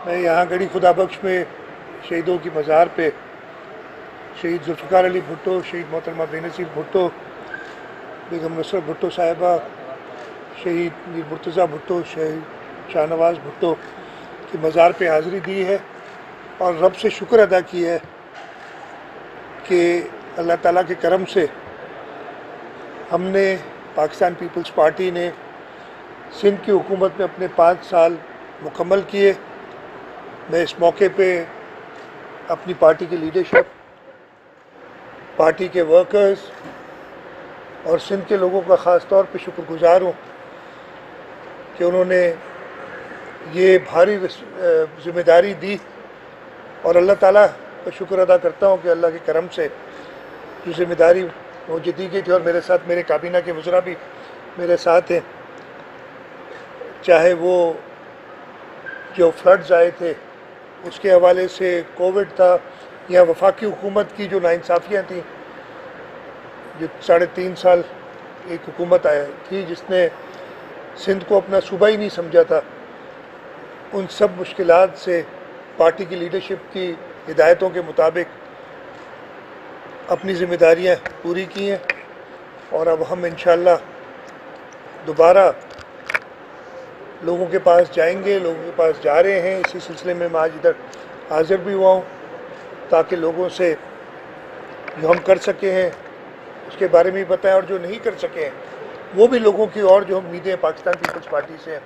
میں यहाँ गढ़ी खुदा बख्श में शहीदों की मज़ार पे शहीद जुल्फ़िकार अली भुट्टो, शहीद मोहतरमा बेनज़ीर भुट्टो, बेगम नुसरत भुट्टो साहिबा, शहीद मीर मुर्तज़ा भुट्टो, शहीद शाहनवाज़ भुट्टो की मज़ार पे हाज़िरी दी है और रब से शुक्र अदा की है कि अल्लाह ताला के करम से हमने पाकिस्तान पीपल्स पार्टी ने सिंध की हुकूमत में अपने 5 साल मुकम्मल किए। मैं इस मौके पे अपनी पार्टी की लीडरशिप, पार्टी के वर्कर्स और सिंध के लोगों का ख़ास तौर पे शुक्रगुज़ार हूँ कि उन्होंने ये भारी ज़िम्मेदारी दी और अल्लाह ताला का शुक्र अदा करता हूँ कि अल्लाह के करम से जो ज़िम्मेदारी मुझे दी गई थी और मेरे साथ मेरे काबीना के वज़रा भी मेरे साथ हैं, चाहे वो जो फ्लड्स आए थे उसके हवाले से, कोविड था, या वफाकी हुकूमत की जो नाइंसाफ़ियाँ थी, जो 3.5 साल एक हुकूमत आई थी जिसने सिंध को अपना सूबा ही नहीं समझा था। उन सब मुश्किलात से पार्टी की लीडरशिप की हिदायतों के मुताबिक अपनी ज़िम्मेदारियाँ पूरी की हैं और अब हम इंशाअल्लाह दोबारा लोगों के पास जाएंगे, लोगों के पास जा रहे हैं। इसी सिलसिले में मैं आज इधर हाज़िर भी हुआ हूँ ताकि लोगों से जो हम कर सके हैं उसके बारे में भी बताएं और जो नहीं कर सके हैं वो भी लोगों की और जो उम्मीदें पाकिस्तान पीपल्स पार्टी से हैं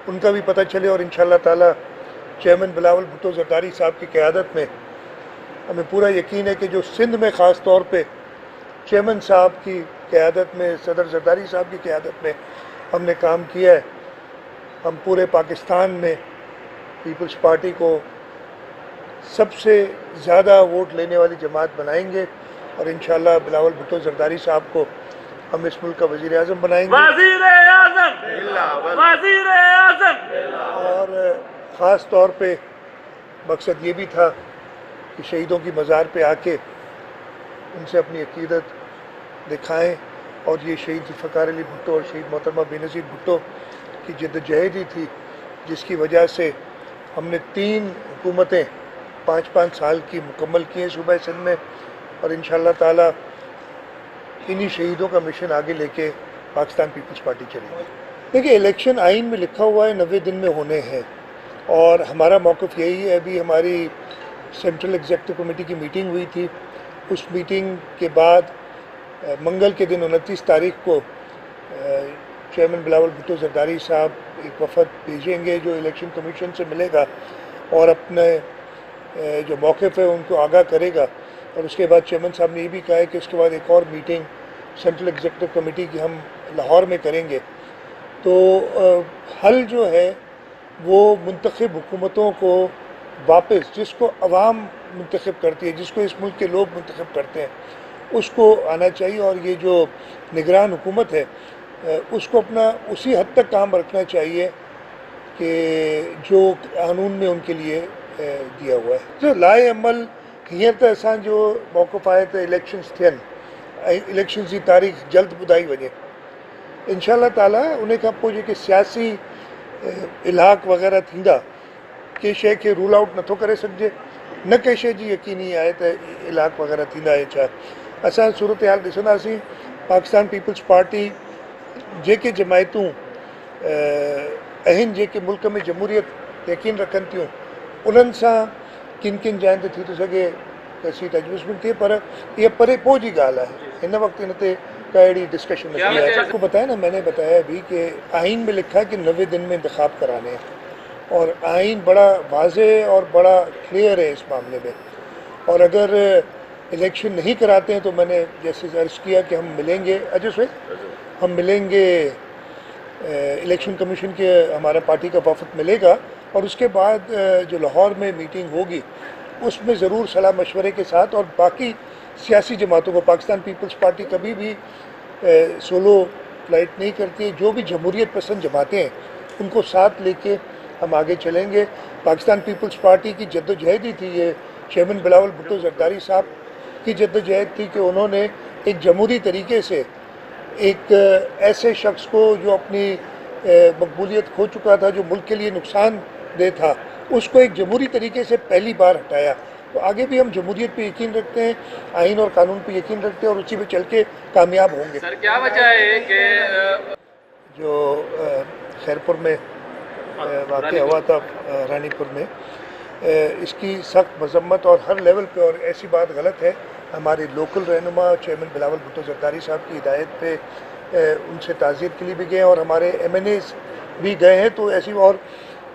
उनका भी पता चले। और इंशाअल्लाह ताला चेयरमैन बिलावल भुट्टो ज़रदारी साहब की क़यादत में हमें पूरा यकीन है कि जो सिंध में ख़ास तौर पे चेयरमैन साहब की क़यादत में, सदर ज़रदारी साहब की क़यादत में हमने काम किया है, हम पूरे पाकिस्तान में पीपल्स पार्टी को सबसे ज़्यादा वोट लेने वाली जमात बनाएंगे और इंशाअल्लाह बिलावल भुट्टो ज़रदारी साहब को हम इस मुल्क का वज़ीर आज़म बनाएंगे। और ख़ास तौर पे मकसद ये भी था कि शहीदों की मज़ार पे आके उनसे अपनी अक़ीदत दिखाएं और ये शहीद जुल्फ़िकार अली भुट्टो और शहीद मोहतरमा बेनज़ीर भुट्टो की जद्दोजहद ही थी जिसकी वजह से हमने 3 हुकूमतें 5-5 साल की मुकम्मल की हैं सूबा सिंध में और इंशाअल्लाह ताला इन्हीं शहीदों का मिशन आगे लेके पाकिस्तान पीपल्स पार्टी चलेगी। देखिए, इलेक्शन आइन में लिखा हुआ है 90 दिन में होने हैं और हमारा मौक़िफ़ यही है। अभी हमारी सेंट्रल एग्जीक्यूटिव कमेटी की मीटिंग हुई थी, उस मीटिंग के बाद मंगल के दिन 29 तारीख को चेयरमैन बिलावल भुट्टो ज़रदारी साहब एक वफ़द भेजेंगे जो इलेक्शन कमीशन से मिलेगा और अपने जो मौक़िफ़ है उनको आगाह करेगा। और उसके बाद चेयरमैन साहब ने ये भी कहा है कि उसके बाद एक और मीटिंग सेंट्रल एग्जीक्यूटिव कमेटी की हम लाहौर में करेंगे। तो हल जो है वो मुंतखब हुकूमतों को वापस, जिसको अवाम मुंतखब करती है, जिसको इस मुल्क के लोग मुंतखब करते हैं, उसको आना चाहिए। और ये जो निगरान हुकूमत है उसको अपना उसी हद तक काम रखना चाहिए कि जो कानून में उनके लिए दिया हुआ है। जो लाए अमल हींअर त असां जो मौक़िफ़ आहे त इलेक्शन्स थियनि ऐं इलेक्शन्स जी तारीख़ जल्द ॿुधाई वञे इंशाअल्लाह ताला। उन खां पोइ जेके सियासी इलाक़ वग़ैरह थींदा, कंहिं शइ खे रूल आउट नथो करे सघिजे, न कंहिं शइ जी यकीनी आहे त इलाक़ वग़ैरह थींदा या छा। असां सूरत हाल ॾिसंदासीं। पाकिस्तान पीपल्स पार्टी जेके जमायतूं आहिनि जेके मुल्क में जमहूरियत यकीन रखनि थियूं उन्हनि सां किन किन जाइनि ते थी थो सघे त सीट एडजस्टमेंट थिए, पर इहा परे पोइ जी ॻाल्हि आहे। हिन वक़्तु इन ते का अहिड़ी डिस्कशन न थी आहे। आपको बताया ना, मैंने बताया अभी कि आइन में लिखा है कि 90 दिन में इंतखाब कराने हैं और आइन बड़ा वाज़ेह और बड़ा क्लियर है इस मामले में। और अगर इलेक्शन नहीं कराते हैं तो मैंने जैसे अर्ज़ किया कि हम मिलेंगे हम मिलेंगे इलेक्शन कमीशन के, हमारा पार्टी का वफ़द मिलेगा और उसके बाद जो लाहौर में मीटिंग होगी उसमें ज़रूर सलाह मशवरे के साथ और बाकी सियासी जमातों को, पाकिस्तान पीपल्स पार्टी कभी भी सोलो फ्लाइट नहीं करती है, जो भी जमहूरियत पसंद जमातें हैं उनको साथ लेके हम आगे चलेंगे। पाकिस्तान पीपल्स पार्टी की जद्दोजहद ही थी, ये चेयरमैन बिलावल भुट्टो ज़रदारी साहब की जद्दोजहद थी कि उन्होंने एक जमहूरी तरीके से एक ऐसे शख्स को जो अपनी मकबूलियत खो चुका था, जो मुल्क के लिए नुकसान دہ تھا اس کو ایک جمہوری طریقے سے پہلی بار ہٹایا. تو آگے بھی ہم جمہوریت پہ یقین رکھتے ہیں, آئین اور قانون پہ یقین رکھتے ہیں اور اسی پہ چل کے کامیاب ہوں گے. سر کیا وجہ ہے کہ جو خیرپور میں واقع ہوا تھا, رانی پور میں, اس کی سخت مذمت اور ہر لیول پہ, اور ایسی بات غلط ہے. ہمارے لوکل رہنما چیئرمین بلاول بھٹو زرداری صاحب کی ہدایت پہ ان سے تعزیت کے لیے بھی گئے اور ہمارے ایم این ایز بھی گئے ہیں. تو ایسی, اور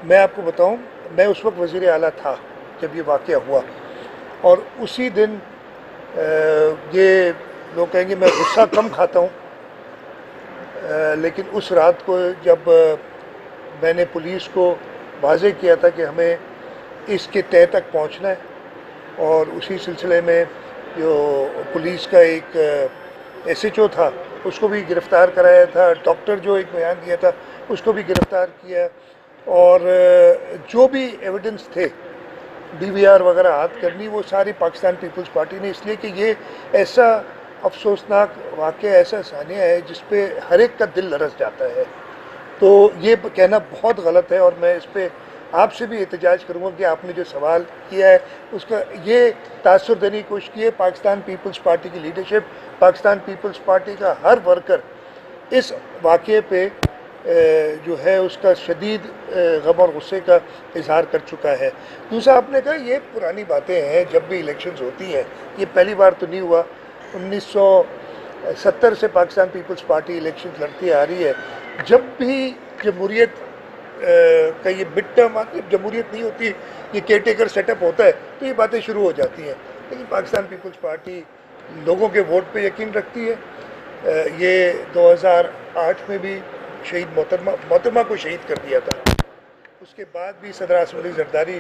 میں آپ کو بتاؤں, میں اس وقت وزیر اعلیٰ تھا جب یہ واقعہ ہوا, اور اسی دن یہ لوگ کہیں گے میں غصہ کم کھاتا ہوں, لیکن اس رات کو جب میں نے پولیس کو واضح کیا تھا کہ ہمیں اس کے تہہ تک پہنچنا ہے, اور اسی سلسلے میں جو پولیس کا ایک ایس ایچ او تھا اس کو بھی گرفتار کرایا تھا, ڈاکٹر جو ایک بیان دیا تھا اس کو بھی گرفتار کیا, اور جو بھی ایویڈنس تھے ڈی وی آر وغیرہ ہاتھ کرنی, وہ ساری پاکستان پیپلز پارٹی نے, اس لیے کہ یہ ایسا افسوسناک واقعہ, ایسا ثانیہ ہے جس پہ ہر ایک کا دل لرز جاتا ہے. تو یہ کہنا بہت غلط ہے, اور میں اس پہ آپ سے بھی احتجاج کروں گا کہ آپ نے جو سوال کیا ہے اس کا یہ تاثر دینے کی کوشش کی ہے. پاکستان پیپلز پارٹی کی لیڈرشپ, پاکستان پیپلز پارٹی کا ہر ورکر اس واقعے پہ جو ہے اس کا شدید غم اور غصے کا اظہار کر چکا ہے. دوسرا, آپ نے کہا یہ پرانی باتیں ہیں, جب بھی الیکشنز ہوتی ہیں, یہ پہلی بار تو نہیں ہوا. 1970 سے پاکستان پیپلز پارٹی الیکشنز لڑتی آ رہی ہے. جب بھی جمہوریت کا یہ مڈ ٹرم آتی ہے, جمہوریت نہیں ہوتی, یہ کیئر ٹیکر سیٹ اپ ہوتا ہے, تو یہ باتیں شروع ہو جاتی ہیں. لیکن پاکستان پیپلز پارٹی لوگوں کے ووٹ پہ یقین رکھتی ہے. یہ 2008 میں بھی شہید محترمہ کو شہید کر دیا تھا. اس کے بعد بھی صدر اسمبلی زرداری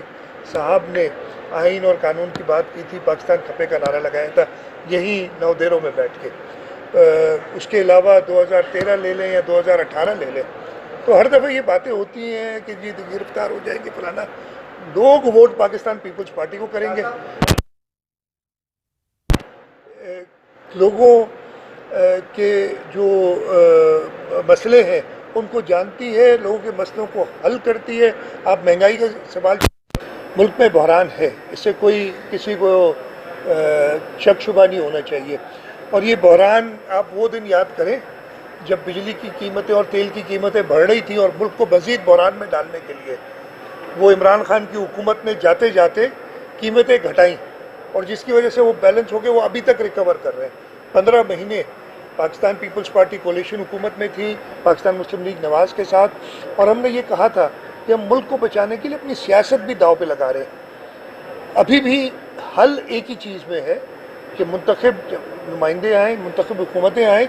صاحب نے آئین اور قانون کی بات کی تھی, پاکستان کھپے کا نعرہ لگایا تھا یہی نو دیروں میں بیٹھ کے. اس کے علاوہ 2013 لے لیں یا 2018 لے لیں, تو ہر دفعہ یہ باتیں ہوتی ہیں کہ جی گرفتار ہو جائیں گے فلانا. لوگ ووٹ پاکستان پیپلز پارٹی کو کریں گے. لوگوں کے جو مسئلے ہیں ان کو جانتی ہے, لوگوں کے مسئلوں کو حل کرتی ہے. آپ مہنگائی کا سوال, ملک میں بحران ہے, اس سے کوئی کسی کو شک شبہ نہیں ہونا چاہیے. اور یہ بحران آپ وہ دن یاد کریں جب بجلی کی قیمتیں اور تیل کی قیمتیں بڑھ رہی تھیں, اور ملک کو مزید بحران میں ڈالنے کے لیے وہ عمران خان کی حکومت نے جاتے جاتے قیمتیں گھٹائیں, اور جس کی وجہ سے وہ بیلنس ہو گئے, وہ ابھی تک ریکور کر رہے ہیں. 15 مہینے پاکستان پیپلز پارٹی کولیشن حکومت میں تھی پاکستان مسلم لیگ نواز کے ساتھ, اور ہم نے یہ کہا تھا کہ ہم ملک کو بچانے کے لیے اپنی سیاست بھی داؤ پہ لگا رہے ہیں. ابھی بھی حل ایک ہی چیز میں ہے کہ منتخب نمائندے آئیں, منتخب حکومتیں آئیں,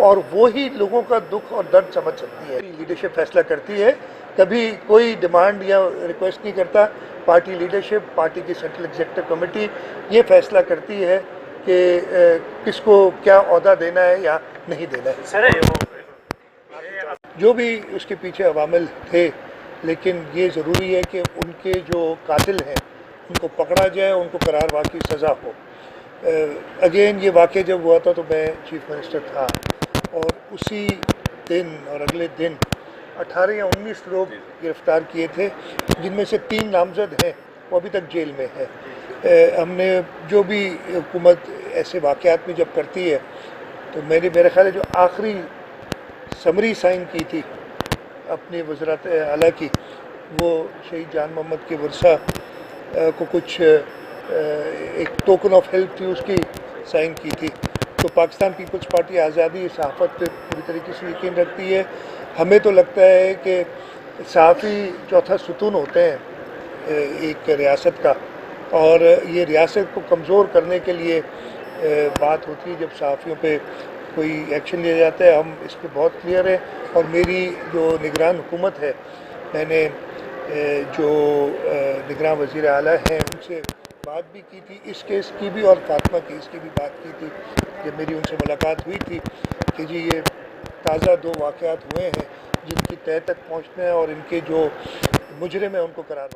اور وہی لوگوں کا دکھ اور درد سمجھ سکتی ہے. لیڈرشپ فیصلہ کرتی ہے, کبھی کوئی ڈیمانڈ یا ریکویسٹ نہیں کرتا. پارٹی لیڈرشپ, پارٹی کی سینٹرل ایگزیکٹو کمیٹی یہ فیصلہ کرتی ہے کہ کس کو کیا عہدہ دینا ہے یا نہیں دینا ہے. سر جو بھی اس کے پیچھے عوامل تھے, لیکن یہ ضروری ہے کہ ان کے جو قاتل ہیں ان کو پکڑا جائے, ان کو قرار واقعی سزا ہو. اگین یہ واقعہ جب ہوا تھا تو میں چیف منسٹر تھا, اور اسی دن اور اگلے دن 18 یا 19 لوگ گرفتار کیے تھے, جن میں سے 3 نامزد ہیں وہ ابھی تک جیل میں ہیں. ہم نے جو بھی حکومت ایسے واقعات میں جب کرتی ہے تو میرا خیال ہے جو آخری سمری سائن کی تھی اپنی وزارت اعلیٰ کی, وہ شہید جان محمد کے ورثہ کو کچھ ایک ٹوکن آف ہیلپ تھی, اس کی سائن کی تھی. تو پاکستان پیپلز پارٹی آزادی صحافت پہ پوری طریقے سے یقین رکھتی ہے. ہمیں تو لگتا ہے کہ صحافی چوتھا ستون ہوتے ہیں ایک ریاست کا, اور یہ ریاست کو کمزور کرنے کے لیے بات ہوتی ہے جب صحافیوں پہ کوئی ایکشن لیا جاتا ہے. ہم اس پہ بہت کلیئر ہیں, اور میری جو نگران حکومت ہے, میں نے جو نگران وزیر اعلیٰ ہیں ان سے بات بھی کی تھی, اس کیس کی بھی اور فاطمہ کیس کی بھی بات کی تھی. جب میری ان سے ملاقات ہوئی تھی کہ جی یہ تازہ 2 واقعات ہوئے ہیں جن کی تہہ تک پہنچنا ہے, اور ان کے جو مجرم ہیں ان کو قرار